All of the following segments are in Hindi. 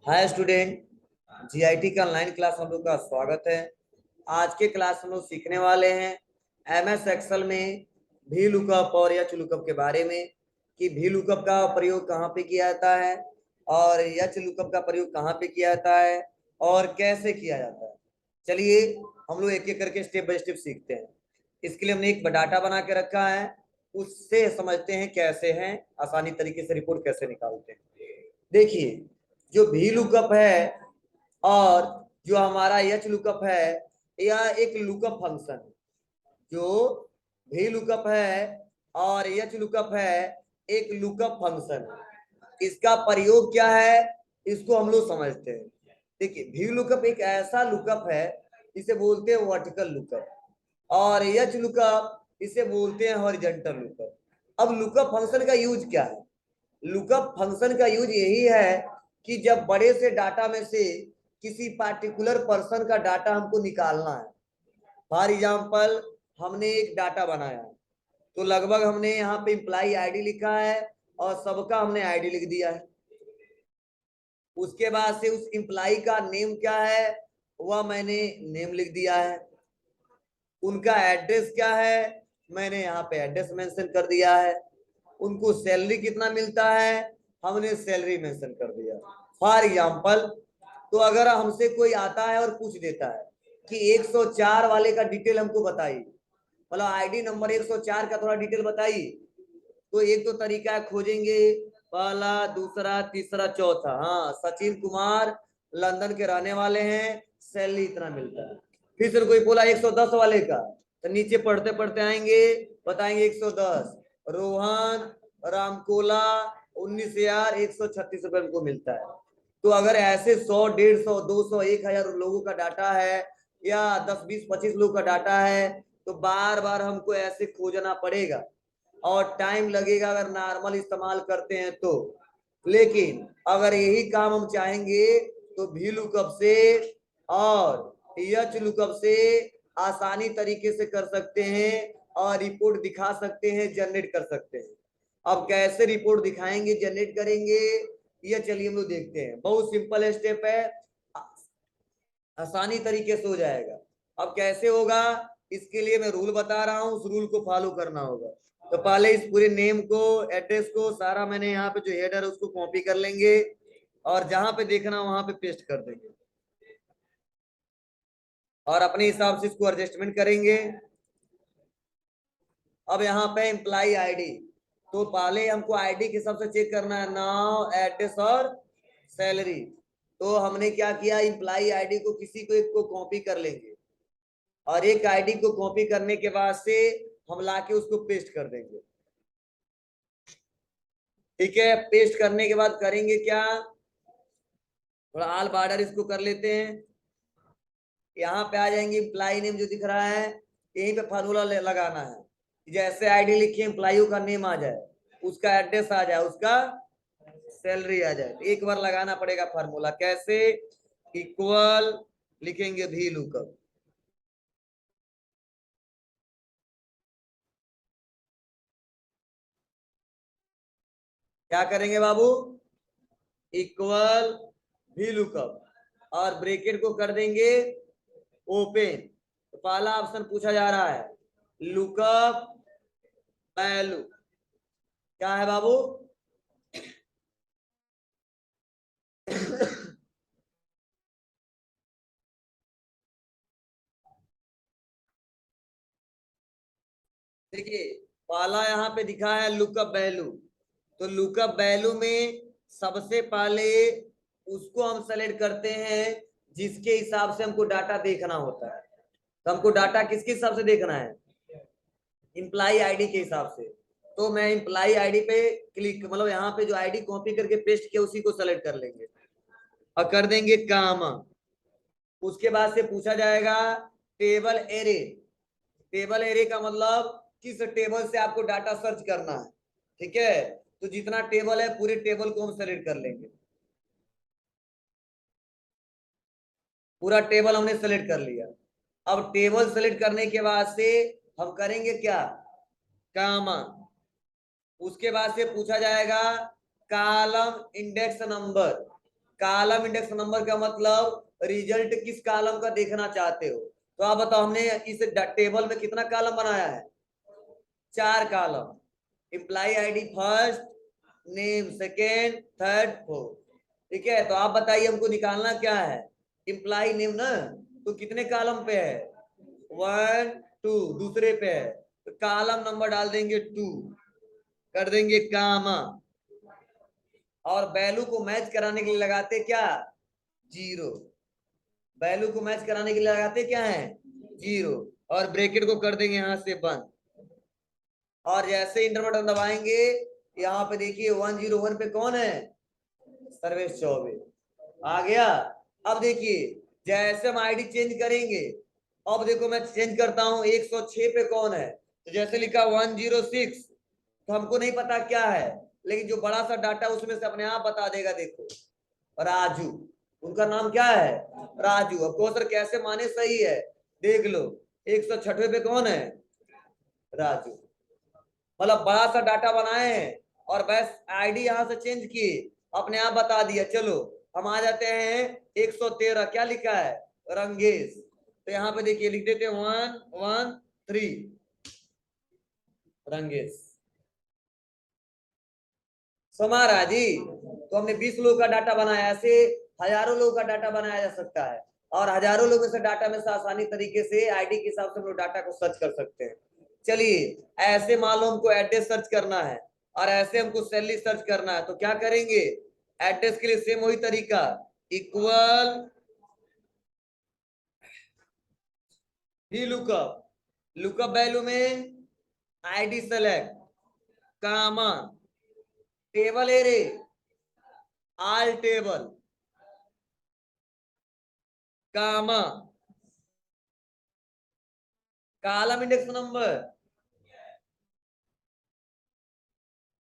हाय स्टूडेंट, जीआईटी का ऑनलाइन क्लास हम लोग का स्वागत है। आज के क्लास हम लोग सीखने वाले हैं एमएस एक्सेल में भी लुकअप और एच लुकअप के बारे में कि भी लुकअप का प्रयोग कहाँ पे किया जाता है और एच लुकअप का प्रयोग कहाँ पे किया जाता है और कैसे किया जाता है। चलिए हम लोग एक एक करके स्टेप बाय स्टेप सीखते हैं। इसके लिए हमने एक डाटा बना के रखा है, उससे समझते हैं कैसे हैं आसानी तरीके से रिपोर्ट कैसे निकालते हैं। देखिए, जो भी लुकअप है और जो हमारा एच लुकअप है, यह एक लुकअप फंक्शन है। जो भी लुकअप है और एच लुकअप है, एक लुकअप फंक्शन है। इसका प्रयोग क्या है, इसको हम लोग समझते हैं। देखिए, भी लुकअप एक ऐसा लुकअप है, इसे बोलते हैं वर्टिकल लुकअप, और एच लुकअप इसे बोलते हैं हॉरिजॉन्टल लुकअप। अब लुकअप फंक्शन का यूज क्या है? लुकअप फंक्शन का यूज यही है कि जब बड़े से डाटा में से किसी पार्टिकुलर पर्सन का डाटा हमको निकालना है। फॉर एग्जाम्पल, हमने एक डाटा बनाया तो लगभग हमने यहाँ पे इम्प्लाई आईडी लिखा है और सबका हमने आईडी लिख दिया है। उसके बाद से उस इम्प्लाई का नेम क्या है वह मैंने नेम लिख दिया है। उनका एड्रेस क्या है मैंने यहाँ पे एड्रेस मेंशन कर दिया है। उनको सैलरी कितना मिलता है हमने सैलरी मेंशन कर दिया। फॉर एग्जाम्पल, तो अगर हमसे कोई आता है और पूछ देता है कि 104 वाले का डिटेल हमको बताइए, मतलब आईडी नंबर 104 का थोड़ा डिटेल बताइए, तो एक तो तरीका है, खोजेंगे पहला दूसरा तीसरा चौथा। हाँ, सचिन कुमार लंदन के रहने वाले हैं, सैलरी इतना मिलता है। फिर से कोई बोला 110 वाले का, तो नीचे पढ़ते पढ़ते आएंगे, बताएंगे 110 रोहन रामकोला 19,136 रुपए को मिलता है। तो अगर ऐसे 100 150 200 1000 लोगों का डाटा है या 10 20 25 लोगों का डाटा है, तो बार बार हमको ऐसे खोजना पड़ेगा और टाइम लगेगा अगर नॉर्मल इस्तेमाल करते हैं तो। लेकिन अगर यही काम हम चाहेंगे तो भी लुकअप से और एच लुकअप से आसानी तरीके से कर सकते हैं और रिपोर्ट दिखा सकते हैं, जनरेट कर सकते हैं। अब कैसे रिपोर्ट दिखाएंगे, जनरेट करेंगे, ये चलिए हम लोग देखते हैं। बहुत सिंपल स्टेप है, आसानी तरीके से हो जाएगा। अब कैसे होगा, इसके लिए मैं रूल बता रहा हूं, उस रूल को फॉलो करना होगा। तो पहले इस पूरे नेम को, एड्रेस को सारा मैंने यहाँ पे जो हेडर है उसको कॉपी कर लेंगे और जहां पे देखना वहां पे पेस्ट कर देंगे और अपने हिसाब से इसको एडजस्टमेंट करेंगे। अब यहाँ पे एम्प्लाई आईडी, तो पहले हमको आईडी के हिसाब से चेक करना है, नाम एड्रेस और सैलरी। तो हमने क्या किया, एम्प्लाई आईडी को किसी को एक को कॉपी कर लेंगे और एक आईडी को कॉपी करने के बाद से हम लाके उसको पेस्ट कर देंगे। ठीक है, पेस्ट करने के बाद करेंगे क्या, थोड़ा आल बॉर्डर इसको कर लेते हैं। यहाँ पे आ जाएंगे, एम्प्लाई नेम जो दिख रहा है यहीं पे फार्मूला लगाना है। जैसे आईडी लिखिए, एम्प्लाई का नेम आ जाए, उसका एड्रेस आ जाए, उसका सैलरी आ जाए। तो एक बार लगाना पड़ेगा फार्मूला। कैसे, इक्वल लिखेंगे भी लुकअप, क्या करेंगे बाबू, इक्वल भी लुकअप और ब्रैकेट को कर देंगे ओपन। तो पहला ऑप्शन पूछा जा रहा है, लुकअप वैल्यू क्या है बाबू देखिए, पहला यहाँ पे दिखा है लुकअप वैल्यू। तो लुकअप वैल्यू में सबसे पहले उसको हम सेलेक्ट करते हैं जिसके हिसाब से हमको डाटा देखना होता है। तो हमको डाटा किसके हिसाब से देखना है, इम्प्लाई आईडी के हिसाब से। तो मैं इम्प्लाई आईडी पे क्लिक, मतलब यहाँ पे जो आईडी कॉपी करके पेस्ट किया उसी को सेलेक्ट कर लेंगे और कर देंगे कामा। उसके बाद से पूछा जाएगा टेबल एरे। टेबल एरे का मतलब किस टेबल से आपको डाटा सर्च करना है। ठीक है, तो जितना टेबल है पूरे टेबल को हम सेलेक्ट कर लेंगे। पूरा टेबल हमने सेलेक्ट कर लिया। अब टेबल सेलेक्ट करने के बाद से हम करेंगे क्या, कामा। उसके बाद से पूछा जाएगा column index number. Column index number का मतलब रिजल्ट किस कॉलम का देखना चाहते हो। तो आप बताओ, हमने इस टेबल में कितना कॉलम बनाया है? 4 column. Employ ID first, name second, third, fourth. ठीक है, तो आप बताइए हमको निकालना क्या है? एम्प्लॉय नेम ना। तो कितने कॉलम पे है? 1 2, दूसरे पे है तो कॉलम नंबर डाल देंगे 2, कर देंगे कामा, और वैल्यू को मैच कराने के लिए लगाते क्या? 0। वैल्यू को मैच कराने के लिए लगाते क्या है? 0। और ब्रैकेट को कर देंगे यहां से बंद, और जैसे इंटर बटन दबाएंगे यहाँ पे देखिए 101 पे कौन है? सर्वेश चौबे आ गया। अब देखिए जैसे हम आईडी चेंज करेंगे, अब देखो मैं चेंज करता हूं 106 पे कौन है? तो जैसे लिखा 106, तो हमको नहीं पता क्या है, लेकिन जो बड़ा सा डाटा उसमें से अपने आप बता देगा। देखो राजू, उनका नाम क्या है? राजू। अब क्वेश्चन कैसे माने सही है देख लो, 106 पे कौन है? राजू। मतलब बड़ा सा डाटा बनाए हैं और बस आईडी यहां से चेंज किए, अपने आप बता दिया। चलो हम आ जाते हैं 113, क्या लिखा है? रंगेश। तो यहाँ पे देखिए लिख देते 113 रंगेश। समारा जी, तो हमने 20 लोगों का डाटा बनाया, ऐसे हजारों लोगों का डाटा बनाया जा सकता है, और हजारों लोगों से डाटा में से आसानी तरीके से आईडी के हिसाब से हम लोग डाटा को सर्च कर सकते हैं। चलिए, ऐसे मान लो हमको एड्रेस सर्च करना है और ऐसे हमको सैलरी सर्च करना है, तो क्या करेंगे? एड्रेस के लिए सेम वही तरीका, इक्वल भी लुकअप, लुकअप वैल्यू में आईडी सेलेक्ट, कामा, टेबल एरे, ऑल टेबल, कामा, कॉलम इंडेक्स नंबर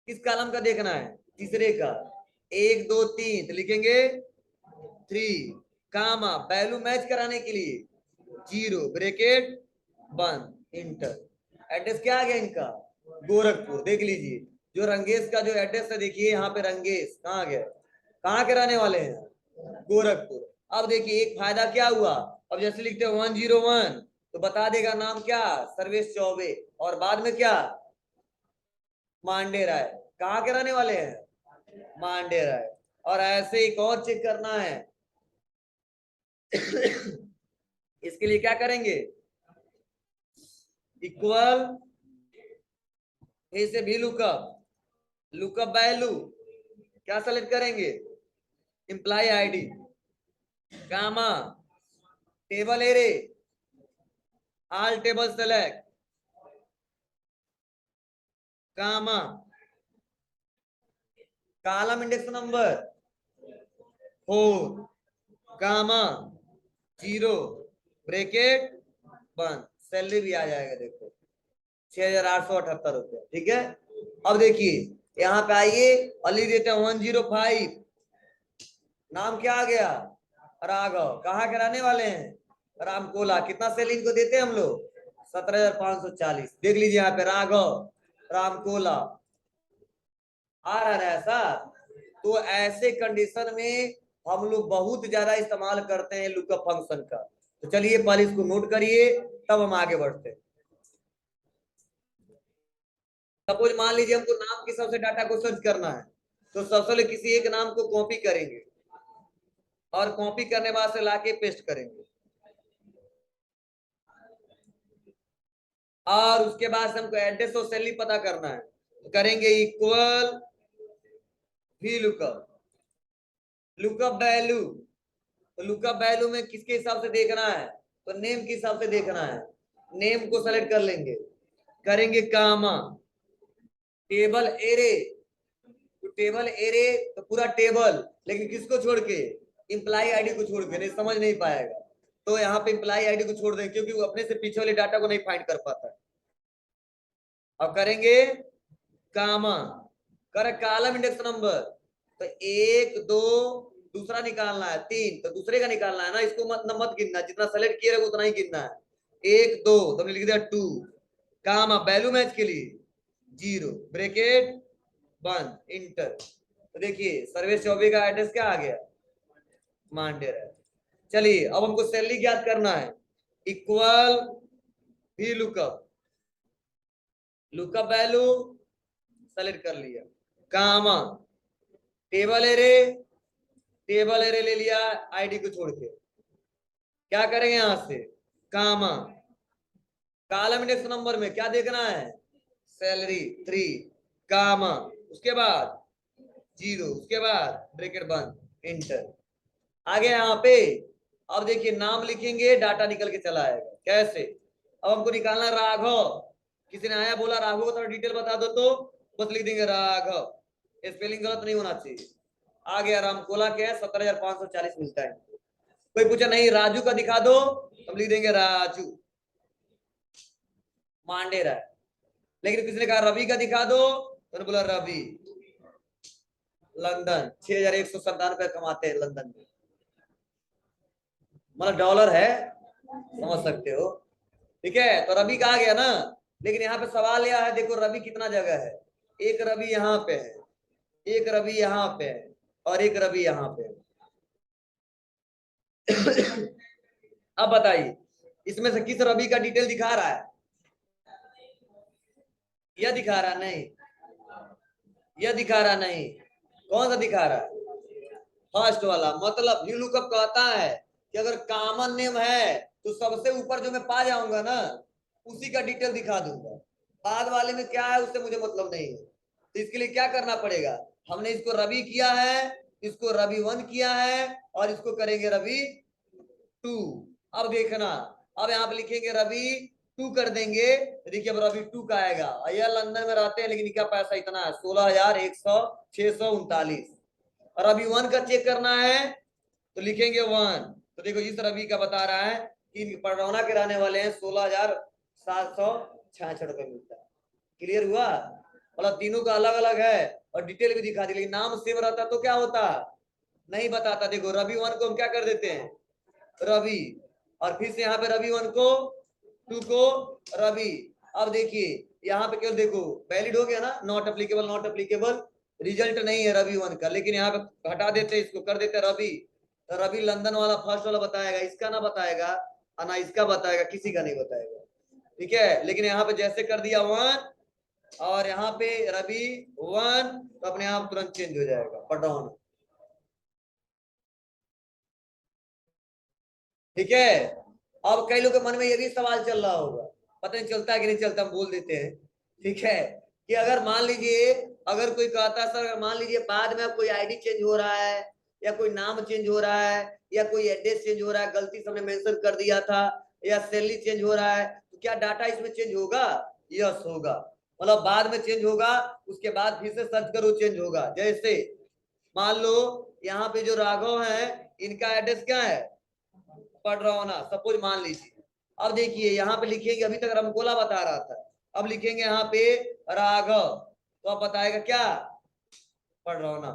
किस कॉलम का देखना है? तीसरे का। 1 2 3 तो लिखेंगे 3, कामा, वैल्यू मैच कराने के लिए 0, ब्रैकेट बंद, इंटर। एड्रेस क्या आ गया इनका? गोरखपुर। देख लीजिए जो रंगेश का जो एड्रेस है, देखिए यहाँ पे रंगेश कहाँ गया, कहाँ के रहने वाले हैं? गोरखपुर। अब देखिए एक फायदा क्या हुआ, अब जैसे लिखते हैं 101 तो बता देगा नाम क्या? सर्वेश चौबे, और बाद में क्या? मांडे राय। कहाँ के रहने वाले हैं? मांडे राय। और ऐसे एक और चेक करना है इसके लिए क्या करेंगे? इक्वल से भी लुकअप, लुकअप वैल्यू क्या सेलेक्ट करेंगे? Employ ID, comma, table array, all table select, comma, column index number 4, comma, 0, bracket बंद, सैलरी भी आ जाएगा। देखो 6,878 रुपया। ठीक है, अब देखिए यहाँ पे आइए और लिख देते हैं 105, नाम क्या आ गया? राघव। कहाँ के रहने वाले हैं? रामकोला। कितना सैलरी को देते हैं हम लोग? 17,540। देख लीजिए यहाँ पे राघव, रामकोला आ रहा है ऐसा। तो ऐसे कंडीशन में हम लोग बहुत ज्यादा इस्तेमाल करते हैं लुकअप फंक्शन का। तो चलिए पहले इसको नोट करिए, तब हम आगे बढ़ते हैं। सपोज मान लीजिए हमको नाम के हिसाब से डाटा को सर्च करना है, तो सबसे पहले किसी एक नाम को कॉपी करेंगे और कॉपी करने बाद से लाके पेस्ट करेंगे, और उसके बाद से हमको एड्रेस और सैलरी पता करना है, तो करेंगे इक्वल भी लुकअप, लुकअप वैल्यू। तो लुकअप वैल्यू में किसके हिसाब से देखना है? तो नेम के हिसाब से देखना है। नेम को सेलेक्ट कर लेंगे, करेंगे कामा, टेबल एरे। तो टेबल एरे तो पूरा टेबल, लेकिन किसको छोड़ के? इंप्लाई आईडी को छोड़ के। नहीं समझ नहीं पाएगा तो यहाँ पे इंप्लाई आईडी को छोड़ दें, क्योंकि वो अपने से पीछे वाले डाटा को नहीं फाइंड कर पाता है। अब करेंगे कामा, कर कॉलम इंडेक्स नंबर, तो 1 2, दूसरा निकालना है 3, तो दूसरे का निकालना है ना, इसको मत गिनना, जितना सेलेक्ट किया उतना ही गिनना है। 1 2 तो हमने लिख दिया 2, कामा, वैल्यू मैच के लिए 0, ब्रैकेट बंद, इंटर। तो देखिए सर्वेश चौबे का एड्रेस क्या आ गया? मांडेर है। चलिए अब हमको सैलरी ज्ञात करना है। इक्वल भी लुकअप, लुकअप वैल्यू सेलेक्ट कर लिया, कामा टेबल एरे, टेबल एरे ले लिया आईडी को छोड़ के। क्या करेंगे यहां से, कामा कॉलम इंडेक्स नंबर में क्या देखना है, सैलरी 3, कामा उसके बाद 0, उसके बाद ब्रैकेट बंद, इंटर। आगे यहाँ पे अब देखिए नाम लिखेंगे, डाटा निकल के चला आएगा। कैसे, अब हमको निकालना राघव। किसी ने आया बोला राघव को थोड़ा डिटेल बता दो, तो बस लिख देंगे राघव, स्पेलिंग गलत नहीं होना चाहिए। आ गया रामकोला क्या है, 17,540 मिलता है। कोई पूछा नहीं राजू का दिखा दो, हम लिख देंगे राजू, मांडेर है। लेकिन किसी ने कहा रवि का दिखा दो, तो बोला रवि, लंदन 6,197 कमाते हैं लंदन में, मतलब डॉलर है, समझ सकते हो। ठीक है, तो रवि कहा गया ना। लेकिन यहाँ पे सवाल यह है, देखो रवि कितना जगह है, एक रवि यहाँ पे है, एक रवि यहाँ पे है, और एक रवि यहाँ पे है। अब बताइए इसमें से किस रवि का डिटेल दिखा रहा है, यह दिखा रहा नहीं, यह दिखा रहा नहीं, कौन सा दिखा रहा है, फर्स्ट वाला। मतलब व्यू लुकअप कहता है कि अगर कॉमन नेम है तो सबसे ऊपर जो मैं पा जाऊंगा ना, उसी का डिटेल दिखा दूंगा। बाद वाले में क्या है उससे मुझे मतलब नहीं है। तो इसके लिए क्या करना पड़ेगा, हमने इसको रवि किया है, इसको रवि 1 किया है, और इसको करेंगे रवि 2। अब देखना, अब यहाँ पे लिखेंगे रवि 2 कर देंगे, देखिए अब रवि 2 का आएगा। यह लंदन में रहते हैं, लेकिन क्या पैसा इतना है, 16,639। और रवि 1 का चेक करना है, तो लिखेंगे 1। तो देखो इस रवि का बता रहा है कि पड़रौना के रहने वाले हैं, 16,766 रुपए मिलता है। क्लियर हुआ, मतलब तीनों का अलग अलग है, और डिटेल भी दिखा दी। लेकिन नाम सेम रहता तो क्या होता, नहीं बताता। देखो रवि 1 को हम क्या कर देते हैं, रवि, और फिर से यहाँ पे रवि 1 को, 2 को रवि। अब देखिए यहाँ पे केवल देखो वैलिड हो गया ना, not applicable, not applicable, result नहीं है रवि 1 का। लेकिन यहाँ पे हटा देते, इसको कर देते रवि, तो रवि लंदन वाला फर्स्ट वाला बताएगा, इसका ना बताएगा, ना इसका बताएगा, किसी का नहीं बताएगा। ठीक है, लेकिन यहाँ पे जैसे कर दिया 1 और यहाँ पे रवि 1, तो अपने आप तुरंत चेंज हो जाएगा पटौन। ठीक है, अब कई लोगों के मन में ये भी सवाल चल रहा होगा, पता नहीं चलता है कि नहीं चलता, हम बोल देते हैं। ठीक है, कि अगर मान लीजिए, अगर कोई कहता है सर, अगर मान लीजिए बाद में कोई आईडी चेंज हो रहा है, या कोई नाम चेंज हो रहा है, या कोई एड्रेस चेंज हो रहा है, गलती से हमने मेंशन कर दिया था, या सैलरी चेंज हो रहा है, तो क्या डाटा इसमें चेंज होगा, यस होगा। मतलब बाद में चेंज होगा, उसके बाद फिर से सर्च करो चेंज होगा। जैसे मान लो यहाँ पे जो राघव है, इनका एड्रेस क्या है, पढ़ रहा हो ना, सपोज मान लीजिए। अब देखिए यहाँ पे लिखेंगे, अभी तक रमकोला बता रहा था, अब लिखेंगे यहाँ पे राघव, तो अब बताएगा क्या, पढ़ रहा हो ना।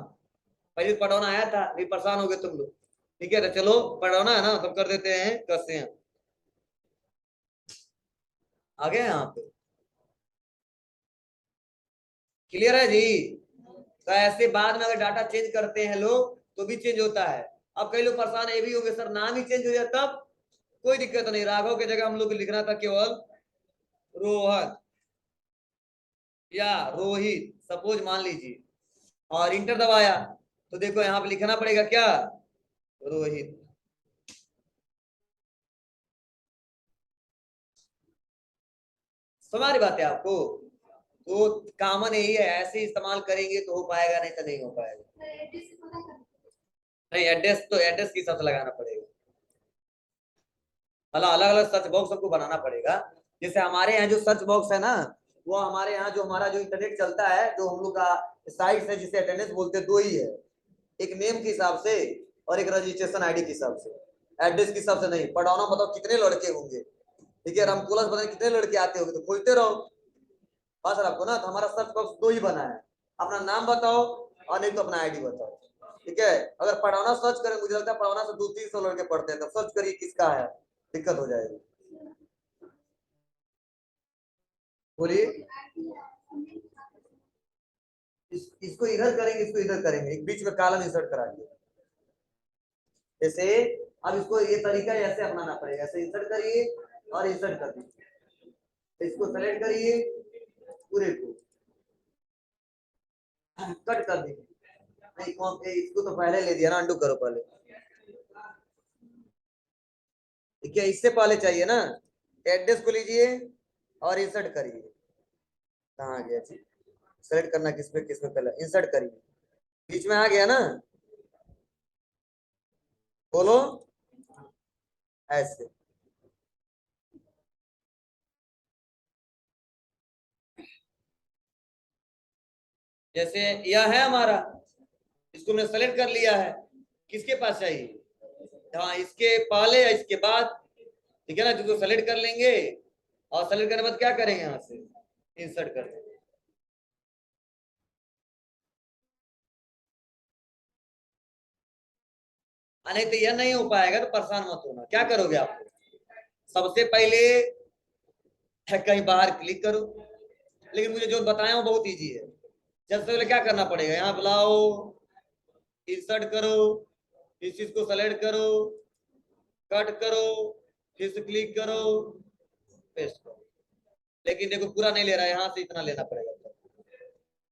पहले पढ़ौना आया था, नहीं परेशान हो गए तुम लोग। ठीक है, तो चलो पढ़ौना है ना, तो कर देते हैं कैसे हैं, आ गए यहाँ पे। क्लियर है जी। तो ऐसे बाद में अगर डाटा चेंज करते हैं लोग, तो भी चेंज होता है। अब कई लोग परेशान ये भी होंगे, सर नाम ही चेंज हो जाए तब, कोई दिक्कत नहीं, राघव की जगह हम लोग लिखना था केवल रोहन या रोहित, सपोज मान लीजिए, और इंटर दबाया, तो देखो यहाँ पे लिखना पड़ेगा क्या, रोहित। समझ बात है आपको। तो कॉमन यही है, ऐसे इस्तेमाल करेंगे तो हो पाएगा, नहीं तो नहीं हो पाएगा। नहीं, एड्रेस तो एड्रेस के हिसाब से लगाना पड़ेगा, मतलब अलग अलग सर्च बॉक्स सबको बनाना पड़ेगा। जैसे हमारे यहाँ जो सर्च बॉक्स है ना, वो हमारे यहाँ जो हमारा जो इंटरनेट चलता है, जो हम लोग का साइट है जिसे अटेंडेंस बोलते हैं, दो ही है, एक नेम के हिसाब से और एक रजिस्ट्रेशन आईडी के हिसाब से, एड्रेस के हिसाब से नहीं। पढ़ाना बताओ कितने लड़के होंगे, ठीक है, रामकोला से पता नहीं कितने लड़के आते होंगे, तो खोलते रहो। हाँ सर आपको ना, तो हमारा सर्च बॉक्स दो ही बना है, अपना नाम बताओ और नहीं तो अपना आईडी बताओ। ठीक है, अगर पढ़ाना सर्च करें, मुझे लगता है पढ़ाना से 200-300 लड़के पढ़ते हैं, तो सर्च करिए किसका है, दिक्कत हो जाएगी। बोलिए, इसको इधर करेंगे, इसको इधर करेंगे, एक बीच में कॉलम इंसर्ट करा दिए। जैसे अब इसको ये तरीका ऐसे अपनाना पड़ेगा, ऐसे इंसर्ट करिए और इंसर्ट कर दीजिए, इसको सेलेक्ट करिए पूरे को, कट कर दीजिए, नहीं इसको तो पहले ले दिया ना, अंडू करो पहले, ठीक है, इससे पहले चाहिए ना, एड्रेस को लीजिए और इंसर्ट करिए, कहाँ गया जी, सेलेक्ट करना किस पे पहले इंसर्ट करिए, बीच में आ गया ना, बोलो ऐसे, जैसे यह है हमारा, इसको मैंने सेलेक्ट कर लिया है, किसके पास चाहिए, हाँ इसके पहले या इसके बाद, ठीक है ना, जिसको सेलेक्ट कर लेंगे और सेलेक्ट करने के बाद क्या करेंगे, यहाँ से इंसर्ट कर देंगे। नहीं तो यह नहीं हो पाएगा तो परेशान मत होना, क्या करोगे आप, सबसे पहले कहीं बाहर क्लिक करो, लेकिन मुझे जो बताया वो बहुत इजी है, सबसे पहले क्या करना पड़ेगा, यहाँ बुलाओ, इंसर्ट करो, इस चीज को सेलेक्ट करो, कट करो, फिर से क्लिक करो, पेस्ट करो, लेकिन देखो पूरा नहीं ले रहा है, यहाँ से इतना लेना पड़ेगा,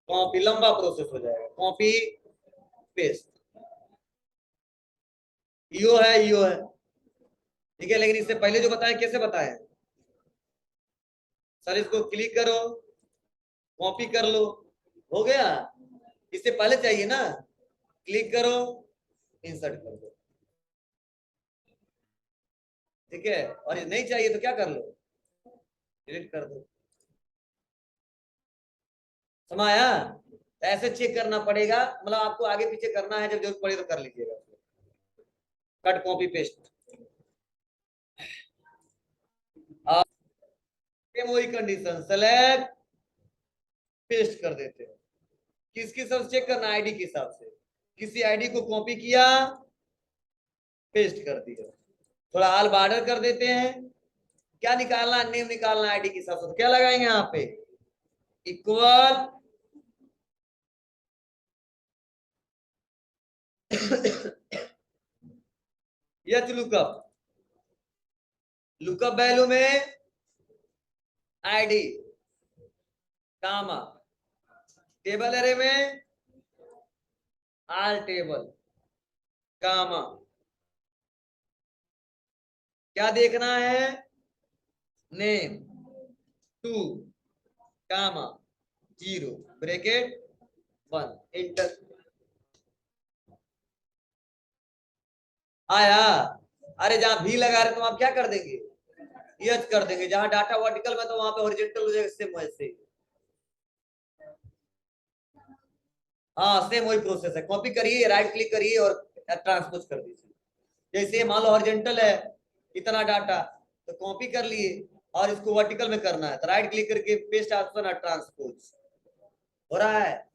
कॉपी लंबा प्रोसेस हो जाएगा, कॉपी पेस्ट, यो है, ठीक है, लेकिन इससे पहले जो बताया कैसे बताया सर, इसको क्लिक करो, कॉपी कर लो, हो गया, इससे पहले चाहिए ना, क्लिक करो, इंसर्ट कर दो, ठीक है, और ये नहीं चाहिए तो क्या कर लो, डिलीट कर दो, समाया, ऐसे चेक करना पड़ेगा, मतलब आपको आगे पीछे करना है, जब जरूरत पड़े तो कर लीजिएगा, कट कॉपी पेस्ट, वही कंडीशन सेलेक्ट पेस्ट कर देते हैं, किसके हिसाब से चेक करना, आईडी के हिसाब से, किसी आईडी को कॉपी किया पेस्ट कर दिया, थोड़ा आल बॉर्डर कर देते हैं, क्या निकालना, नेम निकालना आईडी के हिसाब से, तो क्या लगाएंगे यहाँ पे, इक्वल एच लुकअप वैल्यू में आईडी कामा, टेबल एरे में आल टेबल कामा, क्या देखना है, name two comma 0 bracket 1 enter, आया, अरे जहां भी लगा रहे तो आप क्या कर देंगे, यच कर देंगे, जहां डाटा वर्टिकल में तो वहां पे हॉरिजॉन्टल हो जाएगा, सेम वैसे, हाँ सेम वही प्रोसेस है, कॉपी करिए, राइट क्लिक करिए और ट्रांसपोज कर दीजिए, जैसे मान लो हॉरिजॉन्टल है इतना डाटा, तो कॉपी कर लिए और इसको वर्टिकल में करना है, तो राइट क्लिक करके पेस्ट ऑप्शन और ट्रांसपोज, हो रहा है।